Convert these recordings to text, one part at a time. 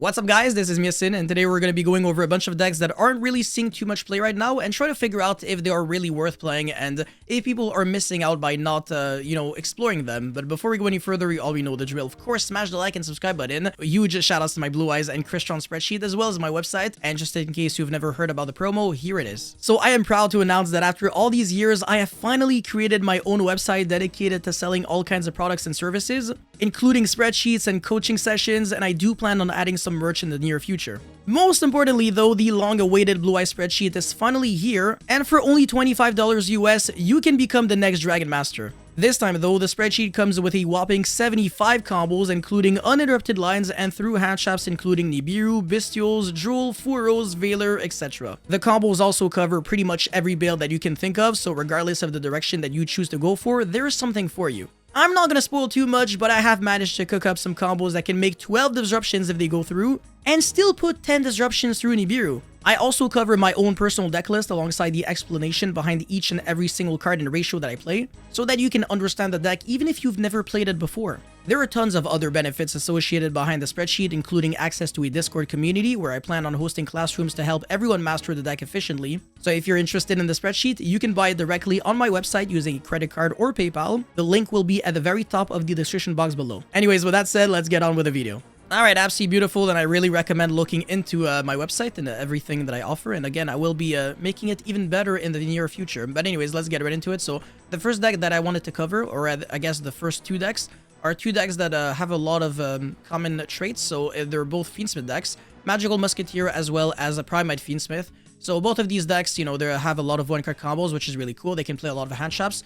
What's up guys, this is Yasin, and today we're going to be going over a bunch of decks that aren't really seeing too much play right now and try to figure out if they are really worth playing and if people are missing out by not, exploring them. But before we go any further, we all know the drill. Of course, smash the like and subscribe button. Huge shoutouts to my Blue Eyes and Crystron spreadsheet as well as my website. And just in case you've never heard about the promo, here it is. So I am proud to announce that after all these years, I have finally created my own website dedicated to selling all kinds of products and services, including spreadsheets and coaching sessions, and I do plan on adding some merch in the near future. Most importantly though, the long-awaited Blue Eye spreadsheet is finally here, and for only $25 US, you can become the next Dragon Master. This time though, the spreadsheet comes with a whopping 75 combos, including uninterrupted lines and through handshots including Nibiru, Bestials, Drool, Furos, Veiler, etc. The combos also cover pretty much every build that you can think of, so regardless of the direction that you choose to go for, there is something for you. I'm not gonna spoil too much, but I have managed to cook up some combos that can make 12 disruptions if they go through, and still put 10 disruptions through Nibiru. I also cover my own personal deck list alongside the explanation behind each and every single card and ratio that I play, so that you can understand the deck even if you've never played it before. There are tons of other benefits associated behind the spreadsheet, including access to a Discord community where I plan on hosting classrooms to help everyone master the deck efficiently. So if you're interested in the spreadsheet, you can buy it directly on my website using a credit card or PayPal. The link will be at the very top of the description box below. Anyways, with that said, let's get on with the video. Alright, absolutely beautiful, and I really recommend looking into my website and everything that I offer, and again, I will be making it even better in the near future. But anyways, let's get right into it. So, the first deck that I wanted to cover, or I guess the first two decks, are two decks that have a lot of common traits, so they're both Fiend Smith decks, Magical Musketeer as well as a Primate Fiend Smith. So both of these decks, you know, they have a lot of one-card combos, which is really cool. They can play a lot of handshots,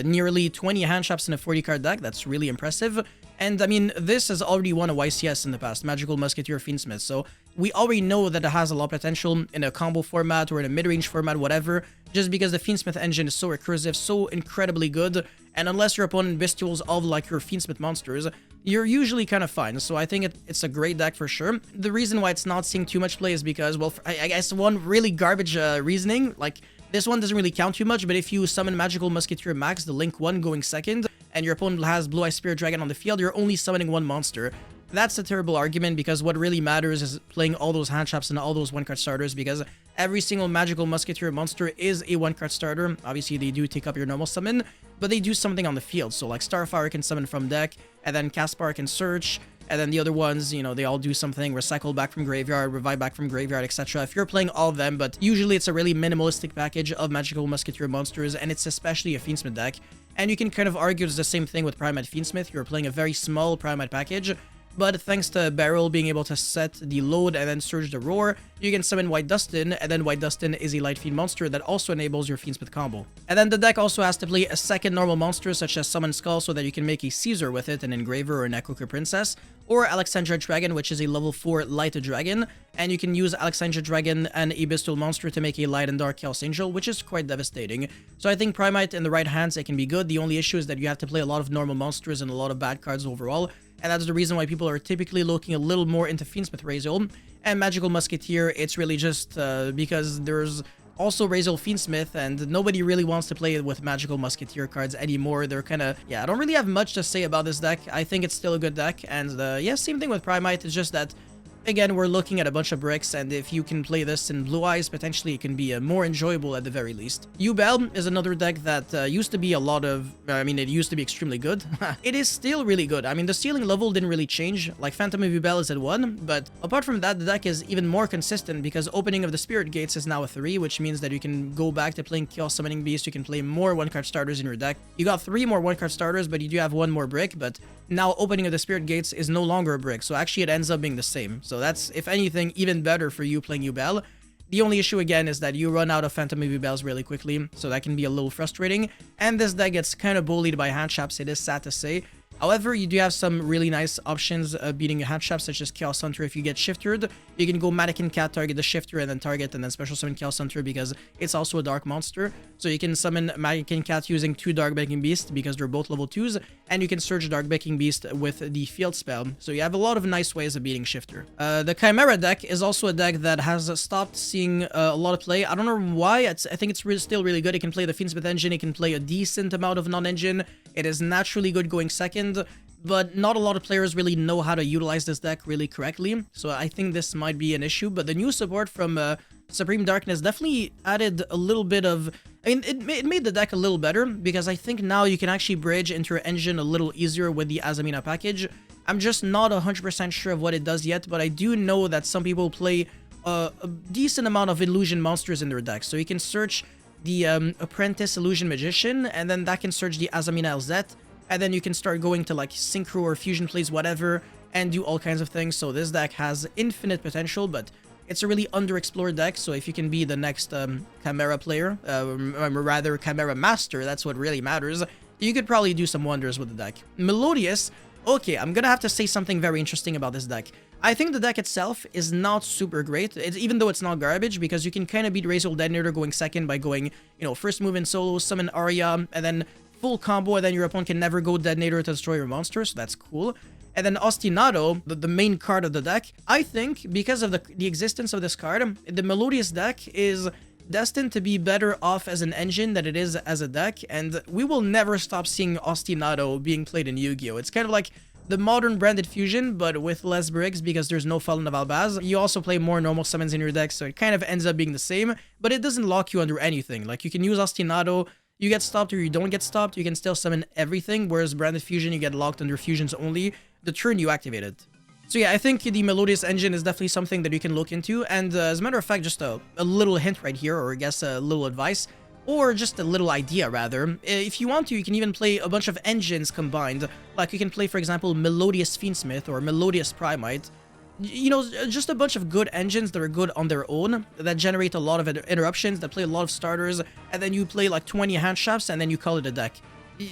nearly 20 handshots in a 40-card deck. That's really impressive. And I mean, this has already won a YCS in the past, Magical Musketeer Fiend Smith. So we already know that it has a lot of potential in a combo format or in a mid-range format, whatever, just because the Fiend Smith engine is so recursive, so incredibly good. And unless your opponent bestials all like your Fiend Smith monsters, you're usually kind of fine. So I think it's a great deck for sure. The reason why it's not seeing too much play is because, well, I guess one really garbage reasoning, like this one doesn't really count too much, but if you summon Magical Musketeer Max, the Link 1 going second, and your opponent has Blue Eye Spirit Dragon on the field, you're only summoning one monster. That's a terrible argument because what really matters is playing all those handshots and all those one-card starters, because every single Magical Musketeer monster is a one-card starter. Obviously, they do take up your normal summon, but they do something on the field. So like Starfire can summon from deck, and then Caspar can search, and then the other ones, you know, they all do something, recycle back from graveyard, revive back from graveyard, etc. If you're playing all of them, but usually it's a really minimalistic package of Magical Musketeer monsters, and it's especially a Fiend Smith deck. And you can kind of argue it's the same thing with Primate Fiend Smith. You're playing a very small Primate package, but thanks to Barrel being able to set the load and then surge the roar, you can summon White Dustin, and then White Dustin is a Light Fiend monster that also enables your Fiend Smith combo. And then the deck also has to play a second normal monster such as Summon Skull so that you can make a Caesar with it, an Engraver or an Echoker Princess, or Alexandria Dragon, which is a level 4 Light Dragon, and you can use Alexandria Dragon and a Bestial monster to make a Light and Dark Chaos Angel, which is quite devastating. So I think Primate in the right hands, it can be good. The only issue is that you have to play a lot of normal monsters and a lot of bad cards overall, and that's the reason why people are typically looking a little more into Fiend Smith Raziel. And Magical Musketeer, it's really just because there's also Raziel Fiend Smith, and nobody really wants to play with Magical Musketeer cards anymore. They're kind of, yeah, I don't really have much to say about this deck. I think it's still a good deck, and yeah, same thing with Primate. It's just that, again, we're looking at a bunch of bricks, and if you can play this in Blue Eyes, potentially it can be more enjoyable at the very least. Yubel is another deck that used to be a lot of, it used to be extremely good. It is still really good. I mean, the ceiling level didn't really change. Like, Phantom of Yubel is at 1, but apart from that, the deck is even more consistent because Opening of the Spirit Gates is now a 3, which means that you can go back to playing Chaos Summoning Beast. You can play more one-card starters in your deck. You got 3 more one-card starters, but you do have 1 more brick, but now Opening of the Spirit Gates is no longer a brick, so actually it ends up being the same. So that's, if anything, even better for you playing Yubel. The only issue again is that you run out of Phantom of Yubels really quickly, so that can be a little frustrating, and this deck gets kind of bullied by handshots, it is sad to say. However, you do have some really nice options beating a handshap, such as Chaos Hunter. If you get shifted, you can go Mannequin Cat, target the shifter, and then target, and then special summon Chaos Hunter because it's also a dark monster. So you can summon Mannequin Cat using 2 Dark Baking Beasts because they're both level 2s, and you can search Dark Baking Beast with the field spell. So you have a lot of nice ways of beating shifter. The Chimera deck is also a deck that has stopped seeing a lot of play. I don't know why. I think it's still really good. It can play the Fiend Smith engine. It can play a decent amount of non-engine. It is naturally good going second, but not a lot of players really know how to utilize this deck really correctly, so I think this might be an issue. But the new support from Supreme Darkness definitely added a little bit of... I mean, it made the deck a little better, because I think now you can actually bridge into your engine a little easier with the Azamina package. I'm just not 100% sure of what it does yet, but I do know that some people play a decent amount of illusion monsters in their deck. So you can search the Apprentice Illusion Magician, and then that can search the Azamina LZ, and then you can start going to like Synchro or Fusion Plays, whatever, and do all kinds of things. So this deck has infinite potential, but it's a really underexplored deck, so if you can be the next Chimera player, rather Chimera Master, that's what really matters, you could probably do some wonders with the deck. Melodious, okay, I'm gonna have to say something very interesting about this deck. I think the deck itself is not super great, even though it's not garbage, because you can kind of beat Razor Detonator going second by going, you know, first move in solo, summon Arya, and then full combo, and then your opponent can never go Detonator to destroy your monster, so that's cool. And then Ostinado, the main card of the deck, I think, because of the existence of this card, the Melodious deck is destined to be better off as an engine than it is as a deck, and we will never stop seeing Ostinado being played in Yu-Gi-Oh! It's kind of like the modern branded fusion, but with less bricks because there's no Fallen of Albaz. You also play more normal summons in your deck, so it kind of ends up being the same, but it doesn't lock you under anything. Like, you can use Ostinado, you get stopped or you don't get stopped, you can still summon everything, whereas branded fusion, you get locked under fusions only the turn you activate it. So yeah, I think the Melodious engine is definitely something that you can look into, and as a matter of fact, just a little hint right here, or I guess a little advice, or just a little idea rather. If you want to, you can even play a bunch of engines combined, like you can play, for example, Melodious Fiend Smith or Melodious Primite. You know, just a bunch of good engines that are good on their own, that generate a lot of interruptions, that play a lot of starters, and then you play like 20 hand shafts, and then you call it a deck.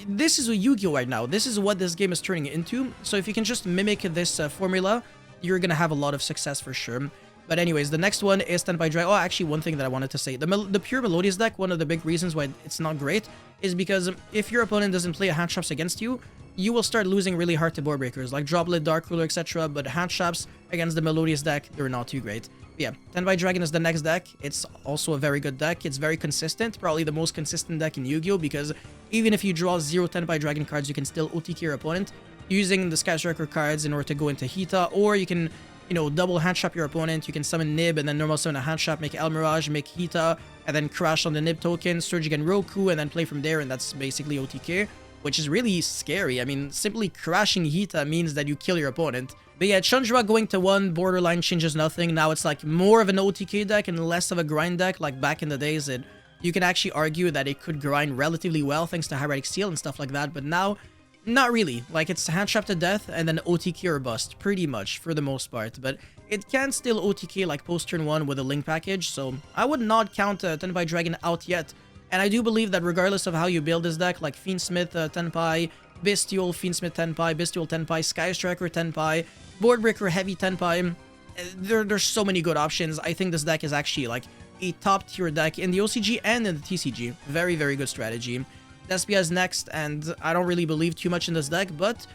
This is a Yu-Gi-Oh! Right now. This is what this game is turning into. So if you can just mimic this formula, you're gonna have a lot of success for sure. But anyways, the next one is Tenpai Dragon. Oh, actually, one thing that I wanted to say. The pure Melodious deck, one of the big reasons why it's not great is because if your opponent doesn't play hand traps against you, you will start losing really hard to board breakers, like Droplet, Dark Ruler, etc. But hand traps against the Melodious deck, they're not too great. But yeah, Tenpai Dragon is the next deck. It's also a very good deck. It's very consistent, probably the most consistent deck in Yu-Gi-Oh! Because even if you draw 0 Tenpai Dragon cards, you can still OTK your opponent using the Sky Striker cards in order to go into Hita, or you can, you know, double hand trap your opponent. You can summon Nib and then normal summon a hand trap, make El Mirage, make Hita, and then crash on the Nib token, Surge again Roku, and then play from there, and that's basically OTK, which is really scary. I mean, simply crashing Hita means that you kill your opponent. But yeah, Chandra going to 1 borderline changes nothing. Now it's like more of an OTK deck and less of a grind deck. Like back in the days, you can actually argue that it could grind relatively well thanks to Hieratic Seal and stuff like that, but now, not really. Like, it's hand trap to death and then OTK or bust, pretty much, for the most part. But it can still OTK like post turn 1 with a Link package, so I would not count Tenpai Dragon out yet. And I do believe that regardless of how you build this deck, like Fiend Smith Tenpai, Bestial, Fiend Smith Tenpai, Bestial Tenpai, Sky Striker Tenpai, Board Breaker Heavy Tenpai, there's so many good options. I think this deck is actually like a top tier deck in the OCG and in the TCG. Very, very good strategy. Despia is next, and I don't really believe too much in this deck, but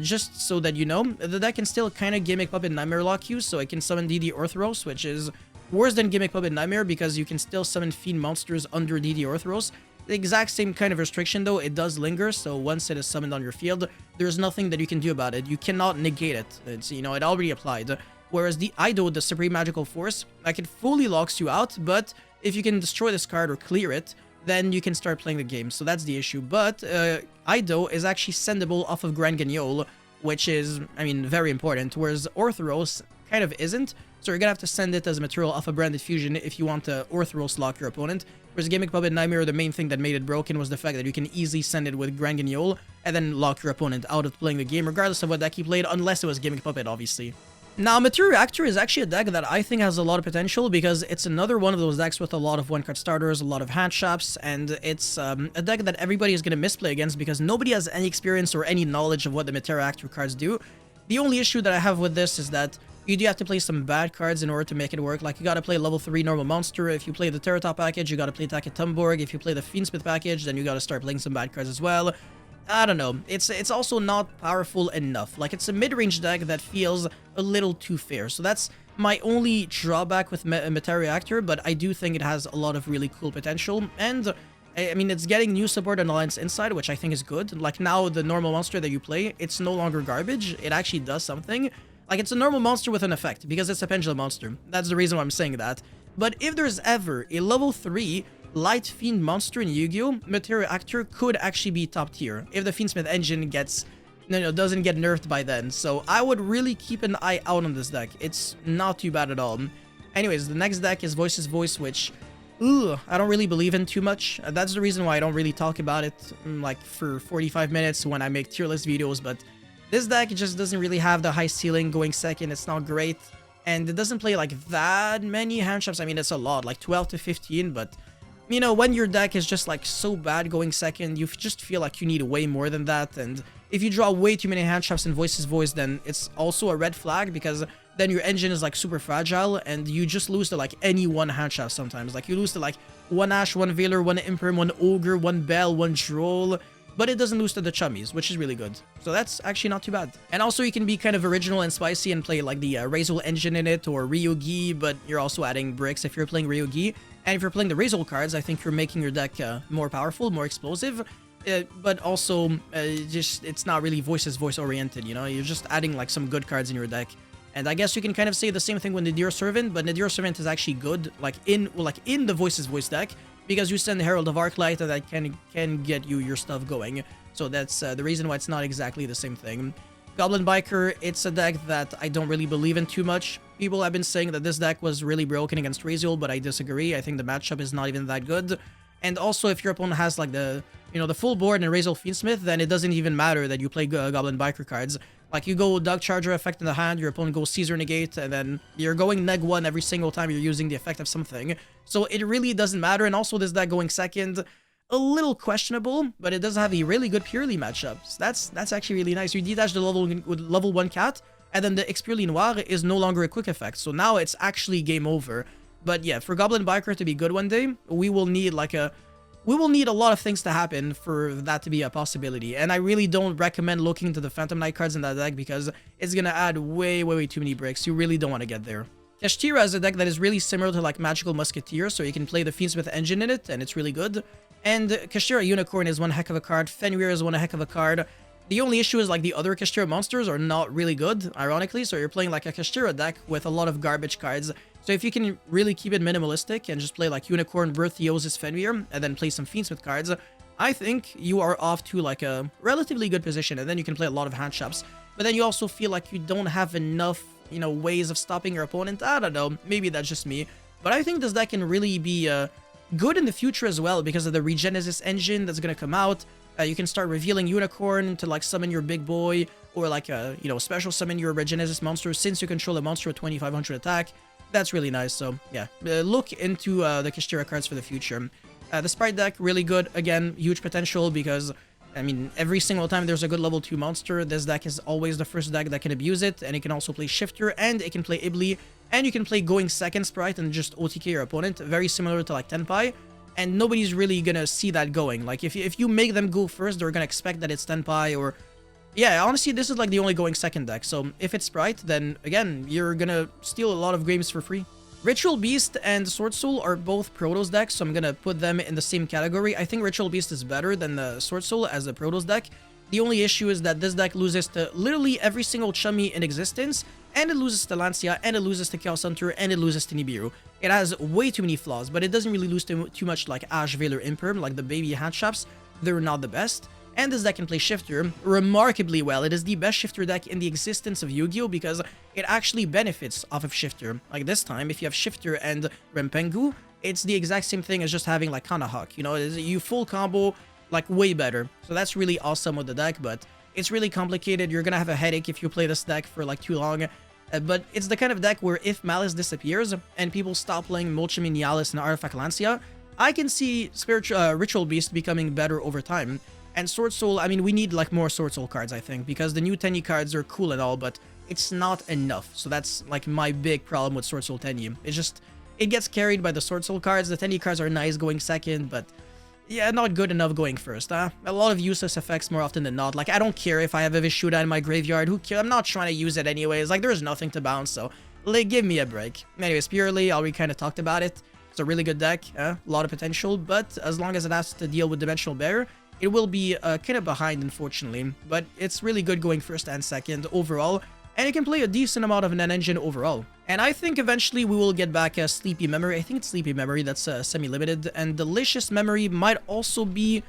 just so that you know, the deck can still kind of Gimmick Puppet Nightmare lock you, so it can summon DD Orthros, which is worse than Gimmick Puppet Nightmare because you can still summon Fiend monsters under DD Orthros. The exact same kind of restriction though, it does linger, so once it is summoned on your field, there's nothing that you can do about it. You cannot negate it. It's, you know, it already applied. Whereas the Ido, the Supreme Magical Force, like it fully locks you out, but if you can destroy this card or clear it, then you can start playing the game. So that's the issue. But Ido is actually sendable off of Grand Guignol, which is, I mean, very important, whereas Orthros kind of isn't. So you're gonna have to send it as a material off a Branded Fusion if you want to Orthros lock your opponent. Whereas Gimmick Puppet Nightmare, the main thing that made it broken was the fact that you can easily send it with Grand Guignol and then lock your opponent out of playing the game, regardless of what deck he played, unless it was Gimmick Puppet, obviously. Now, Materiactor is actually a deck that I think has a lot of potential because it's another one of those decks with a lot of one-card starters, a lot of hand traps, and it's a deck that everybody is going to misplay against because nobody has any experience or any knowledge of what the Materiactor cards do. The only issue that I have with this is that you do have to play some bad cards in order to make it work. Like, you gotta play level 3 normal monster. If you play the Terratop package, you gotta play Taka Tumborg. If you play the Fiend Smith package, then you gotta start playing some bad cards as well. I don't know. It's also not powerful enough. Like, it's a mid-range deck that feels a little too fair. So that's my only drawback with Materiactor, but I do think it has a lot of really cool potential. And I mean, it's getting new support on Alliance Inside, which I think is good. Like, now the normal monster that you play, it's no longer garbage. It actually does something. Like, it's a normal monster with an effect, because it's a pendulum monster. That's the reason why I'm saying that. But if there's ever a level 3 light Fiend monster in Yu-Gi-Oh!, Materiactor could actually be top tier, if the Fiend Smith engine gets... doesn't get nerfed by then. So I would really keep an eye out on this deck. It's not too bad at all. Anyways, the next deck is Voice's Voice, which... I don't really believe in too much. That's the reason why I don't really talk about it like for 45 minutes when I make tier list videos, but this deck just doesn't really have the high ceiling. Going second, it's not great, and it doesn't play like that many hand traps. I mean, it's a lot, like 12 to 15, but you know, when your deck is just like so bad going second, you just feel like you need way more than that, and if you draw way too many hand traps in Voice's Voice, then it's also a red flag, because then your engine is like super fragile and you just lose to like any one hand trap sometimes. Like you lose to like one Ash, one Veiler, one Imperm, one Ogre, one Bell, one Droll, but it doesn't lose to the Chummies, which is really good. So that's actually not too bad. And also you can be kind of original and spicy and play like the Razor engine in it or Ryugi, but you're also adding bricks if you're playing Ryugi. And if you're playing the Razor cards, I think you're making your deck more powerful, more explosive. But also, just it's not really Voice's Voice oriented, you know? You're just adding like some good cards in your deck. And I guess you can kind of say the same thing with Nadir Servant, but Nadir Servant is actually good, like in the Voice's Voice deck, because you send Herald of Arclight that can get you your stuff going. So that's the reason why it's not exactly the same thing. Goblin Biker, it's a deck that I don't really believe in too much. People have been saying that this deck was really broken against Raziel, but I disagree. I think the matchup is not even that good. And also, if your opponent has like the full board and Raziel Fiend Smith, then it doesn't even matter that you play Goblin Biker cards. Like, you go Dog Charger effect in the hand, your opponent goes Caesar Negate, and then you're going neg 1 every single time you're using the effect of something. So it really doesn't matter, and also this deck going second, a little questionable, but it does have a really good Purrely matchup. That's actually really nice. You detach the level 1 cat, and then the Purrely Noir is no longer a quick effect, so now it's actually game over. But yeah, for Goblin Biker to be good one day, we will need a lot of things to happen for that to be a possibility, and I really don't recommend looking to the Phantom Knight cards in that deck because it's gonna add way too many bricks. You really don't want to get there. Kashtira is a deck that is really similar to like Magical Musketeer, so you can play the Fiend Smith engine in it, and it's really good. And Kashtira Unicorn is one heck of a card, Fenrir is one heck of a card. The only issue is like the other Kashtira monsters are not really good, ironically, so you're playing like a Kashtira deck with a lot of garbage cards. So if you can really keep it minimalistic and just play like Unicorn, Birth, Theosis, Fenrir, and then play some Fiend Smith cards, I think you are off to like a relatively good position, and then you can play a lot of hand traps. But then you also feel like you don't have enough, ways of stopping your opponent. I don't know, maybe that's just me. But I think this deck can really be good in the future as well because of the Regenesis engine that's gonna come out. You can start revealing Unicorn to like summon your big boy, or like special summon your Regenesis monster since you control a monster with 2500 attack. That's really nice. So yeah, look into the Kashtira cards for the future. The Spright deck, really good. Again, huge potential because, I mean, every single time there's a good level 2 monster, this deck is always the first deck that can abuse it, and it can also play Shifter, and it can play Ibli, and you can play going second Spright and just OTK your opponent, very similar to like Tenpai. And nobody's really gonna see that going. Like, if you make them go first, they're gonna expect that it's Tenpai, or... Yeah, honestly, this is like the only going second deck, so if it's Spright, then, again, you're gonna steal a lot of games for free. Ritual Beast and Sword Soul are both Protoss decks, so I'm gonna put them in the same category. I think Ritual Beast is better than the Sword Soul as a Protoss deck. The only issue is that this deck loses to literally every single Chummy in existence, and it loses to Lancia, and it loses to Chaos Hunter, and it loses to Nibiru. It has way too many flaws, but it doesn't really lose too much like Ash, Veiler, Imperm, like the baby hand traps. They're not the best. And this deck can play Shifter remarkably well. It is the best Shifter deck in the existence of Yu-Gi-Oh! Because it actually benefits off of Shifter. Like this time, if you have Shifter and Rempengu, it's the exact same thing as just having like Kanahawk. You full combo, like way better. So that's really awesome with the deck, but it's really complicated. You're gonna have a headache if you play this deck for like too long. But it's the kind of deck where if Malice disappears and people stop playing Molchim Nialis and Artifact Lancia, I can see Ritual Beast becoming better over time. And Sword Soul, I mean, we need like more Sword Soul cards, I think, because the new Tenyi cards are cool and all, but it's not enough. So that's like my big problem with Sword Soul Tenyi. It's just, it gets carried by the Sword Soul cards. The Tenyi cards are nice going second, but yeah, not good enough going first. A lot of useless effects more often than not. Like, I don't care if I have a Vishuda in my graveyard. Who cares? I'm not trying to use it anyways. Like, there's nothing to bounce, so like, give me a break. Anyways, Purrely, I already kind of talked about it. It's a really good deck, a lot of potential, but as long as it has to deal with Dimensional Bear, it will be kind of behind, unfortunately. But it's really good going first and second overall, and it can play a decent amount of an engine overall. And I think eventually we will get back a Sleepy Memory. I think it's Sleepy Memory that's semi-limited, and Delicious Memory might also be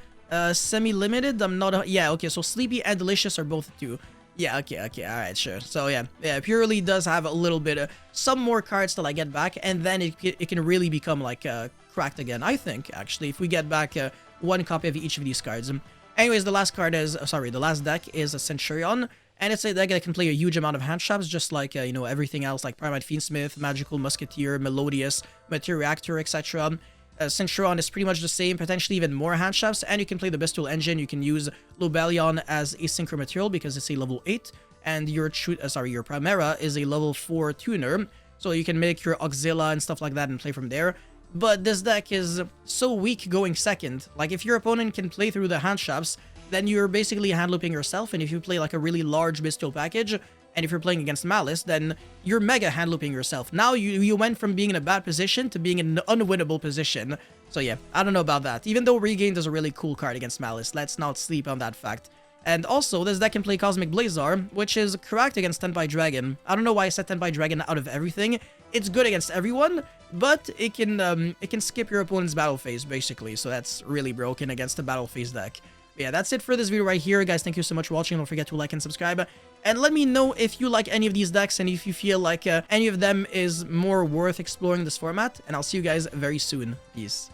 semi-limited. I'm not... yeah, okay, so Sleepy and Delicious are both 2. Yeah, okay, alright, sure. So yeah, Purrely does have a little bit, some more cards till I get back, and then it can really become, like, cracked again, I think, actually, if we get back one copy of each of these cards. Anyways, the last card is, the last deck is a Centur-Ion, and it's a deck that can play a huge amount of hand traps, just like, you know, everything else, like Primate Fiend Smith, Magical Musketeer, Melodious, Materiactor, etc. Centur-Ion is pretty much the same, potentially even more hand traps, and you can play the Bestial Engine. You can use Lobelion as a synchro material because it's a level 8, and your Chimera is a level 4 tuner, so you can make your Auxilla and stuff like that and play from there. But this deck is so weak going second. Like, if your opponent can play through the hand traps, then you're basically hand looping yourself, and if you play like a really large Bestial package, and if you're playing against Malice, then you're mega hand looping yourself. Now you went from being in a bad position to being in an unwinnable position. So yeah, I don't know about that. Even though Regained is a really cool card against Malice, let's not sleep on that fact. And also, this deck can play Cosmic Blazar, which is correct against Tenpai Dragon. I don't know why I said Tenpai Dragon out of everything. It's good against everyone, but it can skip your opponent's battle phase, basically. So that's really broken against a battle phase deck. But yeah, that's it for this video right here, guys. Thank you so much for watching. Don't forget to like and subscribe. And let me know if you like any of these decks and if you feel like any of them is more worth exploring this format. And I'll see you guys very soon. Peace.